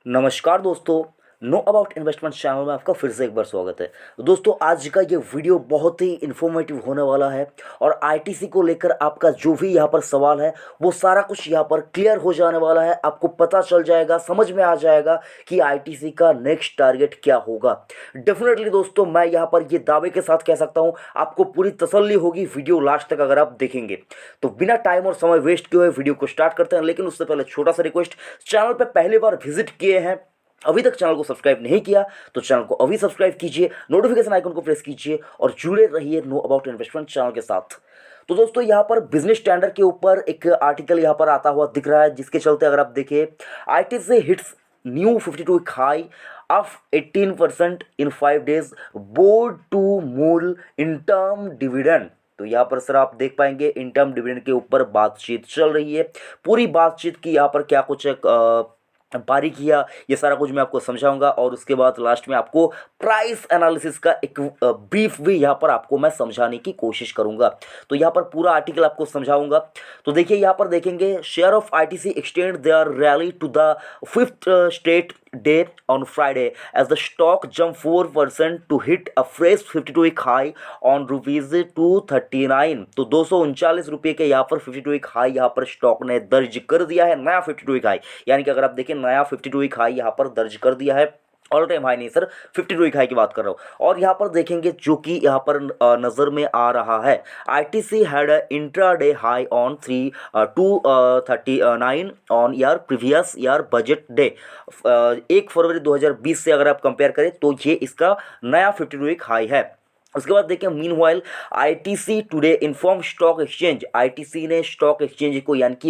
नमस्कार दोस्तों। Know about investment channel में आपका फिर से एक बार स्वागत है। दोस्तों, आज का ये वीडियो बहुत ही इन्फॉर्मेटिव होने वाला है और आईटीसी को लेकर आपका जो भी यहाँ पर सवाल है वो सारा कुछ यहाँ पर क्लियर हो जाने वाला है। आपको पता चल जाएगा, समझ में आ जाएगा कि आईटीसी का नेक्स्ट टारगेट क्या होगा। डेफिनेटली दोस्तों, मैं यहाँ पर ये दावे के साथ कह सकता हूँ, आपको पूरी तसल्ली होगी वीडियो लास्ट तक अगर आप देखेंगे। तो बिना टाइम और समय वेस्ट किए हुए वीडियो को स्टार्ट करते हैं, लेकिन उससे पहले छोटा सा रिक्वेस्ट, चैनल पर पहली बार विजिट किए हैं, अभी तक चैनल को सब्सक्राइब नहीं किया तो चैनल को अभी सब्सक्राइब कीजिए, नोटिफिकेशन आइकन को प्रेस कीजिए और जुड़े रहिए नो अबाउट इन्वेस्टमेंट चैनल के साथ। तो दोस्तों, यहाँ पर बिजनेस स्टैंडर्ड के ऊपर एक आर्टिकल यहाँ पर आता हुआ दिख रहा है, जिसके चलते अगर आप देखिए, ITC hits new 52 high of 18% in 5 days, board to mull in term dividend. तो यहाँ पर सर आप देख पाएंगे इन टर्म डिविडेंड के ऊपर बातचीत चल रही है। पूरी बातचीत की यहाँ पर क्या कुछ है, बारीकियाँ, ये सारा कुछ मैं आपको समझाऊंगा और उसके बाद लास्ट में आपको प्राइस एनालिसिस का एक ब्रीफ भी यहाँ पर आपको मैं समझाने की कोशिश करूंगा। तो यहाँ पर पूरा आर्टिकल आपको समझाऊंगा। तो देखिए, यहाँ पर देखेंगे, share of ITC extend their rally to the 5th straight day on Friday as the stock jumped 4% to hit a fresh 52-week high on rupees 239। तो 239 रुपये के यहाँ पर 52-week हाई यहाँ पर स्टॉक ने दर्ज कर दिया है, नया 52-week हाई। यानी कि अगर आप देखें, नया 52-week हाई यहाँ पर दर्ज कर दिया है। ऑल टाइम हाई नहीं सर, 52-week हाई की बात कर रहा हूँ। और यहाँ पर देखेंगे, जो कि यहाँ पर नज़र में आ रहा है, ITC had intraday high on 239 on यार प्रीवियस यार बजट डे। 1 फरवरी 2020 से अगर आप कंपेयर करें तो ये इसका नया 52-week हाई है। उसके बाद देखिए, meanwhile ITC today inform stock exchange, ITC ने स्टॉक एक्सचेंज को यानी कि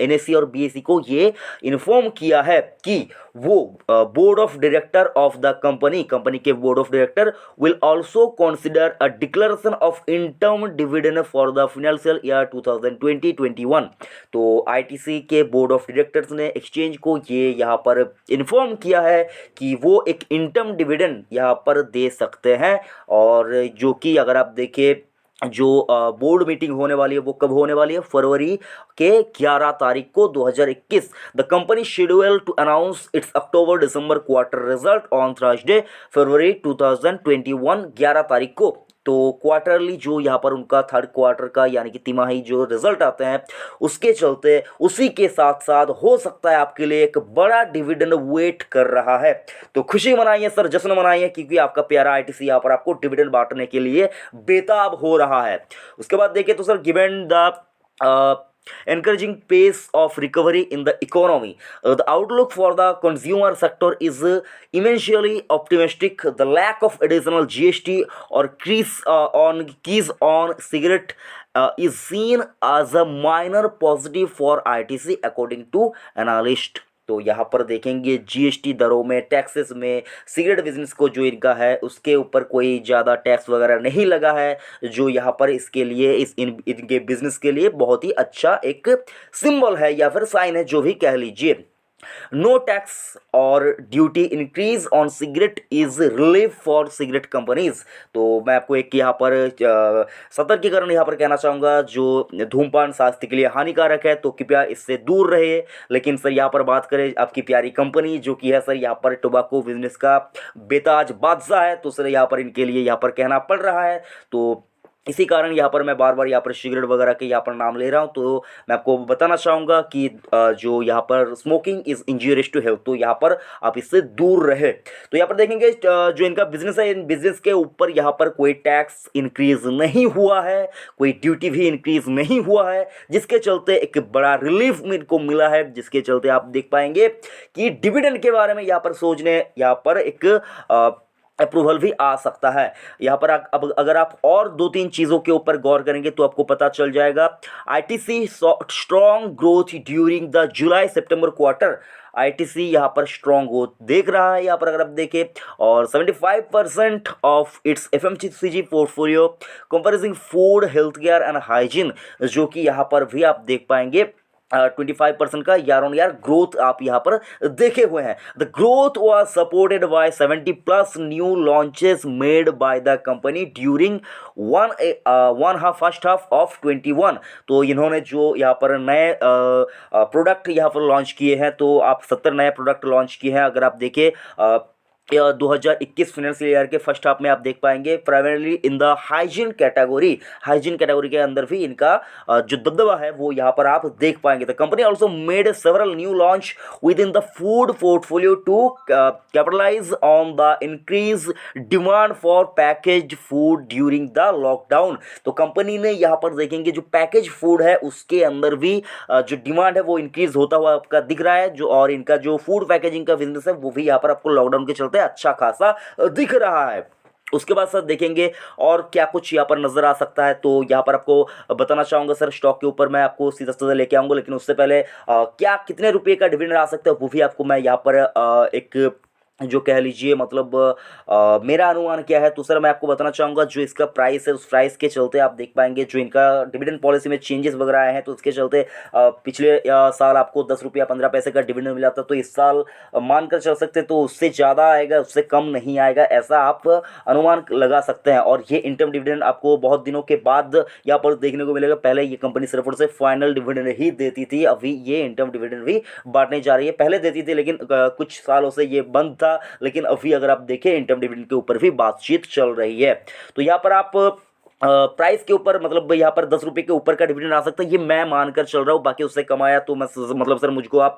एनएससी और बीएसई को ये इन्फॉर्म किया है कि वो board of director of the company के board of director will also consider a declaration of interim dividend for the financial year 2020-21। तो आईटीसी के बोर्ड ऑफ डायरेक्टर्स ने एक्सचेंज को ये यहाँ पर इन्फॉर्म किया है कि वो एक इंटर्म डिविडेंड यहाँ पर दे सकते हैं। और जो कि अगर आप देखिए, जो बोर्ड मीटिंग होने वाली है वो कब होने वाली है, फरवरी के 11 तारीख को 2021। The company schedule to announce its October December quarter result on Thursday February 2021, 11 तारीख को। तो क्वार्टरली जो यहाँ पर उनका थर्ड क्वार्टर का यानी कि तिमाही जो रिजल्ट आते हैं, उसके चलते उसी के साथ साथ हो सकता है आपके लिए एक बड़ा डिविडेंड वेट कर रहा है। तो खुशी मनाइए सर, जश्न मनाइए, क्योंकि आपका प्यारा आईटीसी यहाँ पर आपको डिविडेंड बांटने के लिए बेताब हो रहा है। उसके बाद देखिए, तो sir given the encouraging pace of recovery in the economy, the outlook for the consumer sector is immensely optimistic. The lack of additional GST or keys on cigarette is seen as a minor positive for ITC according to analyst। तो यहाँ पर देखेंगे, GST दरों में, taxes में, cigarette business को जो इनका है उसके ऊपर कोई ज़्यादा टैक्स वगैरह नहीं लगा है, जो यहाँ पर इसके लिए इनके बिजनेस के लिए बहुत ही अच्छा एक सिंबल है या फिर साइन है, जो भी कह लीजिए। नो टैक्स और duty increase on cigarette is relief for cigarette companies. तो मैं आपको एक यहाँ पर सतर्कीकरण यहाँ पर कहना चाहूँगा, जो धूमपान स्वास्थ्य के लिए हानिकारक है तो कृपया इससे दूर रहिए। लेकिन सर यहाँ पर बात करें आपकी प्यारी कंपनी जो कि है सर यहाँ पर टोबैको बिजनेस का बेताज बादशाह है, तो सर यहाँ पर इनके लिए यहाँ पर कहना पड़ रहा है। तो इसी कारण यहाँ पर मैं बार बार यहाँ पर सिगरेट वगैरह के यहाँ पर नाम ले रहा हूँ। तो मैं आपको बताना चाहूँगा कि जो यहाँ पर smoking is injurious to health, तो यहाँ पर आप इससे दूर रहे। तो यहाँ पर देखेंगे, जो इनका बिजनेस है, इन बिजनेस के ऊपर यहाँ पर कोई टैक्स इंक्रीज नहीं हुआ है, कोई ड्यूटी भी इंक्रीज नहीं हुआ है, जिसके चलते एक बड़ा रिलीफ इनको मिला है, जिसके चलते आप देख पाएंगे कि डिविडेंड के बारे में यहाँ पर सोचने यहाँ पर एक अप्रूवल भी आ सकता है। यहाँ पर अब अगर आप और 2-3 चीज़ों के ऊपर गौर करेंगे तो आपको पता चल जाएगा। ITC strong growth during the July September quarter, ITC यहाँ पर स्ट्रॉन्ग ग्रोथ देख रहा है यहाँ पर अगर आप देखें, और 75% of its FMCG portfolio comprising food, health care and hygiene, जो कि यहाँ पर भी आप देख पाएंगे 25% का ईयर ऑन ईयर ग्रोथ आप यहाँ पर देखे हुए हैं। The growth was supported by 70 plus new launches made by the company during one half first half of 21। तो इन्होंने जो यहाँ पर नए प्रोडक्ट यहाँ पर लॉन्च किए हैं, तो आप 70 नए प्रोडक्ट लॉन्च किए हैं। अगर आप देखें 2021 फाइनेंशियल ईयर के फर्स्ट हाफ में आप देख पाएंगे primarily in the hygiene category के अंदर भी इनका जो दबदबा है वो यहाँ पर आप देख पाएंगे। The company also made several new launch within the food portfolio to capitalise on the increase demand for package food during the lockdown. तो कंपनी ने यहाँ पर देखेंगे जो पैकेज फूड है उसके अंदर भी जो डिमांड है वो इंक्रीज होता हुआ आपका दिख रहा है, जो और इनका जो फूड पैकेजिंग का बिजनेस है वो भी यहाँ पर आपको लॉकडाउन के चलते अच्छा खासा दिख रहा है। उसके बाद सर देखेंगे और क्या कुछ यहाँ पर नजर आ सकता है, तो यहाँ पर आपको बताना चाहूंगा सर स्टॉक के ऊपर मैं आपको सीधा सीधा लेके आऊंगा, लेकिन उससे पहले क्या कितने रुपए का डिविडेंड आ सकता है वो भी आपको मैं यहाँ पर एक जो कह लीजिए मतलब मेरा अनुमान क्या है, तो सर मैं आपको बताना चाहूँगा जो इसका प्राइस है उस प्राइस के चलते आप देख पाएंगे जो इनका डिविडेंड पॉलिसी में चेंजेस वगैरह आए हैं, तो उसके चलते पिछले साल आपको 10 रुपया 15 पैसे का डिविडेंड मिला था, तो इस साल मानकर चल सकते तो उससे ज़्यादा आएगा, उससे कम नहीं आएगा, ऐसा आप अनुमान लगा सकते हैं। और ये इंटरम डिविडेंड आपको बहुत दिनों के बाद यहाँ पर देखने को मिलेगा। पहले ये कंपनी सिर्फ और सिर्फ फाइनल डिविडेंड ही देती थी, अभी ये इंटरम डिविडेंड भी बांटने जा रही है। पहले देती थी लेकिन कुछ सालों से ये बंद था, लेकिन अभी अगर आप देखें इंटरम डिविडेंड के ऊपर भी बातचीत चल रही है। तो यहाँ पर आप प्राइस के ऊपर मतलब यहाँ पर 10 रुपये के ऊपर का डिविडेंड आ सकता है, ये मैं मानकर चल रहा हूँ। बाकी उससे कमाया तो मैं मतलब सर मुझको आप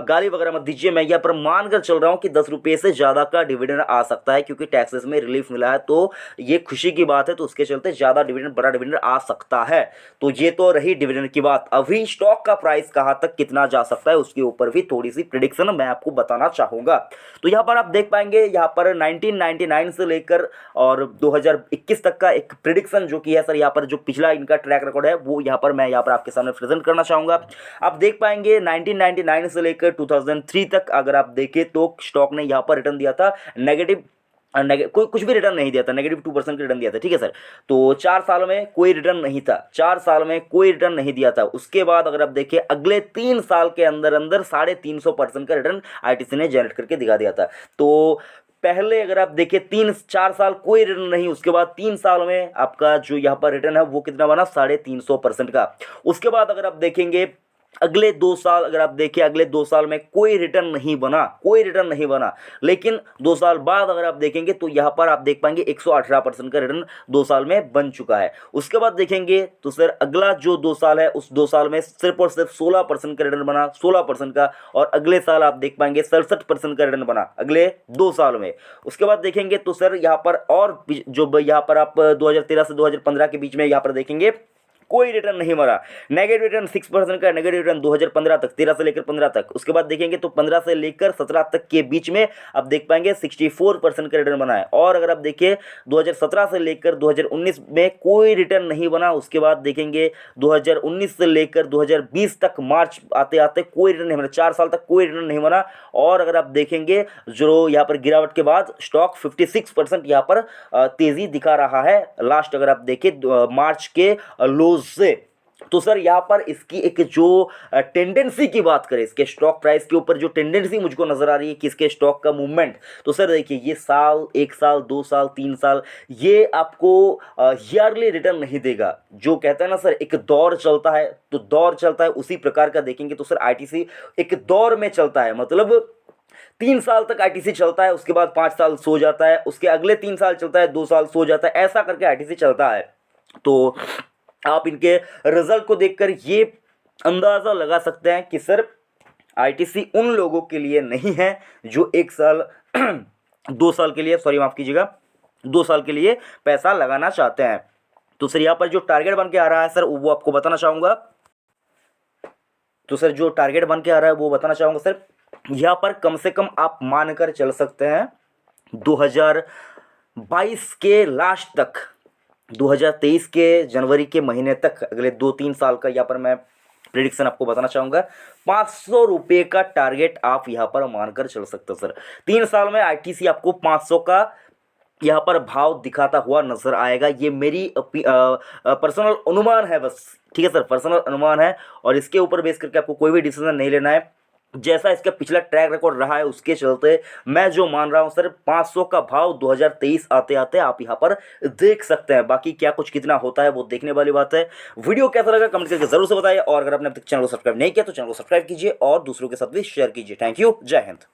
गाली वगैरह मत दीजिए, मैं यहाँ पर मानकर चल रहा हूँ कि 10 रुपये से ज़्यादा का डिविडेंड आ सकता है, क्योंकि टैक्सेस में रिलीफ मिला है तो ये खुशी की बात है, तो उसके चलते ज़्यादा डिविडेंड बड़ा डिविडेंड आ सकता है। तो ये तो रही डिविडेंड की बात। अभी स्टॉक का प्राइस कहाँ तक कितना जा सकता है उसके ऊपर भी थोड़ी सी प्रिडिक्शन मैं आपको बताना चाहूँगा। तो यहाँ पर आप देख पाएंगे यहाँ पर 1999 से लेकर और 2021 तक का एक प्रिडिक्शन जो कि है सर यहाँ पर जो पिछला इनका ट्रैक रिकॉर्ड है वो यहाँ पर मैं यहाँ पर आपके सामने प्रेजेंट करना चाहूँगा। आप देख पाएंगे 1999 से लेकर 2003 तक अगर आप देखें तो स्टॉक ने यहाँ पर रिटर्न दिया था नेगेटिव कोई कुछ भी रिटर्न नहीं दिया था, -2% का रिटर्न दिया था, ठीक है सर। तो 4 सालों में कोई रिटर्न नहीं था, 4 साल में कोई रिटर्न नहीं दिया था। उसके बाद अगर आप देखिए अगले 3 साल के अंदर अंदर 350% का रिटर्न आईटीसी ने जनरेट करके दिखा दिया था। तो पहले अगर आप देखिए 3-4 साल कोई रिटर्न नहीं, उसके बाद 3 साल में आपका जो यहाँ पर रिटर्न है वो कितना बना 350% का। उसके बाद अगर आप देखेंगे अगले 2 साल अगर आप देखिए अगले 2 साल में कोई रिटर्न नहीं बना, कोई रिटर्न नहीं बना, लेकिन 2 साल बाद अगर आप देखेंगे तो यहाँ पर आप देख पाएंगे 118% का रिटर्न 2 साल में बन चुका है। उसके बाद देखेंगे तो सर अगला जो 2 साल है उस 2 साल में सिर्फ और सिर्फ 16% का रिटर्न बना, 16% का। और अगले साल आप देख पाएंगे 67% का रिटर्न बना अगले 2 साल में। उसके बाद देखेंगे तो सर यहाँ पर और जो यहाँ पर आप 2013 से 2015 के बीच में यहाँ पर देखेंगे कोई रिटर्न नहीं मरा, नेगेटिव रिटर्न 6% का नेगेटिव रिटर्न 2015 तक, 13 से लेकर 15 तक। उसके बाद देखेंगे तो 15 से लेकर 17 तक के बीच में आप देख पाएंगे 64% का रिटर्न बना है। और अगर आप देखिए 2017 से लेकर 2019 में कोई रिटर्न नहीं बना। उसके बाद देखेंगे 2019 से लेकर 2020 तक मार्च आते आते कोई रिटर्न नहीं बना, 4 साल तक कोई रिटर्न नहीं बना। और अगर आप देखेंगे जो यहाँ पर गिरावट के बाद स्टॉक 56% यहाँ पर तेजी दिखा रहा है लास्ट अगर आप देखें मार्च के लो से। तो सर यहाँ पर इसकी एक जो टेंडेंसी की बात करें, इसके स्टॉक प्राइस के ऊपर जो टेंडेंसी मुझको नजर आ रही है कि इसके स्टॉक का मूवमेंट, तो सर देखिए ये साल 1 साल 2 साल 3 साल ये आपको ईयरली रिटर्न नहीं देगा। जो कहता है ना सर एक दौर चलता है, तो दौर चलता है उसी प्रकार का देखेंगे तो सर आईटीसी एक दौर में चलता है, मतलब 3 साल तक आईटीसी चलता है, उसके बाद 5 साल सो जाता है, उसके अगले 3 साल चलता है, 2 साल सो जाता है, ऐसा करके आईटीसी चलता है। तो आप इनके रिजल्ट को देखकर ये अंदाज़ा लगा सकते हैं कि सर आईटीसी उन लोगों के लिए नहीं है जो 1 साल 2 साल के लिए, सॉरी माफ़ कीजिएगा, 2 साल के लिए पैसा लगाना चाहते हैं। तो सर यहाँ पर जो टारगेट बन के आ रहा है सर वो आपको बताना चाहूँगा। तो सर जो टारगेट बन के आ रहा है वो बताना चाहूँगा सर, यहाँ पर कम से कम आप मानकर चल सकते हैं 2022 के लास्ट तक, 2023 के जनवरी के महीने तक, अगले 2-3 साल का यहाँ पर मैं प्रेडिक्शन आपको बताना चाहूँगा। 500 रुपये का टारगेट आप यहाँ पर मानकर चल सकते हो सर। 3 साल में आईटीसी आपको 500 का यहाँ पर भाव दिखाता हुआ नजर आएगा। ये मेरी पर्सनल अनुमान है बस, ठीक है सर, पर्सनल अनुमान है और इसके ऊपर बेस करके आपको कोई भी डिसीजन नहीं लेना है। जैसा इसका पिछला ट्रैक रिकॉर्ड रहा है उसके चलते मैं जो मान रहा हूँ सर 500 का भाव 2023 आते आते आप यहाँ पर देख सकते हैं। बाकी क्या कुछ कितना होता है वो देखने वाली बात है। वीडियो कैसा लगा कमेंट करके जरूर से बताइए और अगर आपने अब तक चैनल को सब्सक्राइब नहीं किया तो चैनल को सब्सक्राइब कीजिए और दूसरों के साथ भी शेयर कीजिए। थैंक यू, जय हिंद।